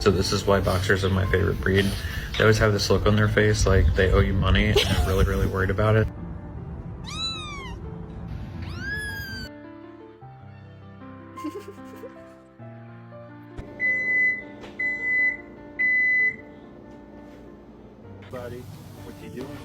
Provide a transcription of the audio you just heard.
So this is why boxers are my favorite breed. They always have this look on their face like they owe you money and they're really, really worried about it. Buddy, what you doing?